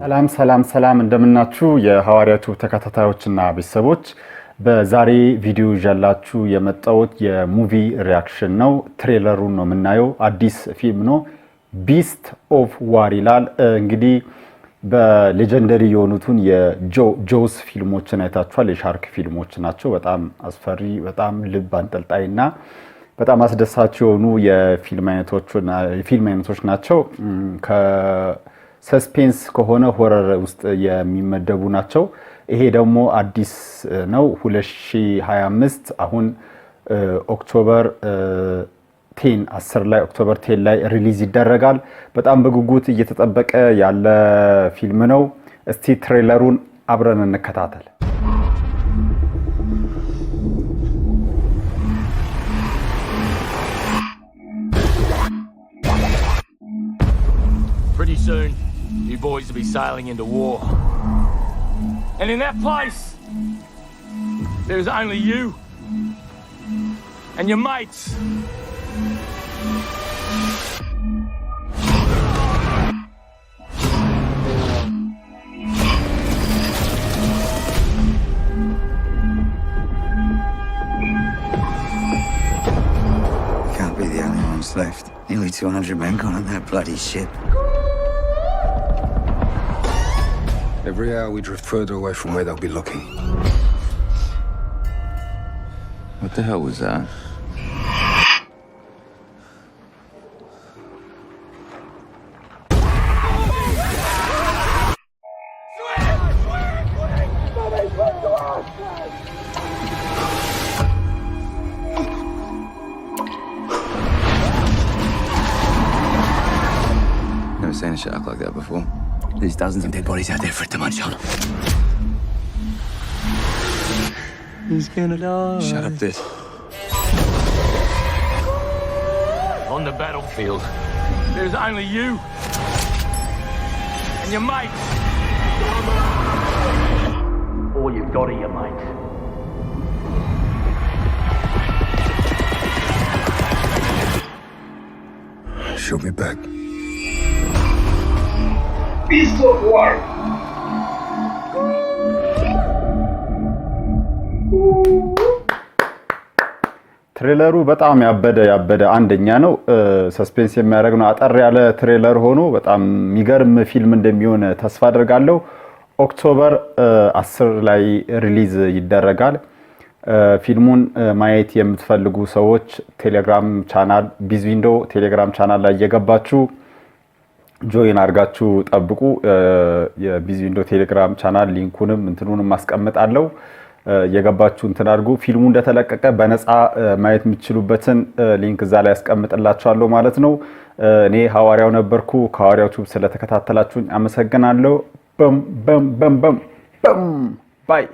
ሰላም እንደምናችሁ የሐዋርያቱ ተከታታዮችና ቤተሰቦች በዛሬ ቪዲዮ ይዤላችሁ የመጣሁት የሙቪ ሪአክሽን ነው። ትሬለሩን ነው የምናየው። አዲስ ፊልም ነው ቢስት ኦፍ ዋር ይላል። እንግዲህ በሌጀንደሪ የሆኑትን የጆስ ፊልሞችን አይታችኋል። የሻርክ ፊልሞች ናቸው። በጣም አስፈሪ፣ በጣም ልብ አንጠልጣይና በጣም አስደሳች የሆኑ የፊልም አይነቶች ናቸው። ከሰስፔንስ ከሆነ ሆረር ውስጥ የሚመደቡ ናቸው። ይሄ ደግሞ አዲስ ነው 2025 አሁን ኦክቶበር 10 ላይ ሪሊዝ ይደረጋል። በጣም በጉጉት እየተጠበቀ ያለ ፊልም ነው። እስቲ ትሬለሩን አብረን እንከታተል። Pretty soon, you boys will be sailing into war. And in that place, there's only you and your mates. Can't be the only ones left. Nearly 200 men gone on that bloody ship. Every hour we drift further away from where they'll be looking. What the hell was that? Never seen a shark like that before. There's dozens of dead bodies out there for it to munch on. He's gonna die. Shut up, this. On the battlefield, there's only you and your mates. All you've got are your mates. Shoot me back. Beast of War. ትሬለሩ በጣም ያበደ አንደኛ ነው። ሰስፔንስ የሚያደርግ ነው። አጠር ያለ ትሬለር ሆኖ በጣም የሚገርም ፊልም እንደሚሆን ተስፋ አድርጋለሁ። ኦክቶበር 10 ላይ ሪሊዝ ይደረጋል። ፊልሙን ማየት የምትፈልጉ ሰዎች ቴሌግራም ቻናል ቢዝዊንዶ ቴሌግራም ቻናል ላይ እየገባችሁ ጆይን አድርጋችሁ ጠብቁ። የቢዝዊንዶ ቴሌግራም ቻናል ሊንኩንም እንትኑንም ማስቀምጣለሁ። የገባችሁ እንትን አድርጉ። ፊልሙ እንደተለቀቀ በነፃ ማየት የምትችሉበትን ሊንክ እዛ ላይ ያስቀምጥላችኋለሁ ማለት ነው። እኔ ሐዋርያው ነበርኩ። ከሐዋርያው ዩቲዩብ ስለተከታተላችሁኝ አመሰግናለሁ። በም ባይ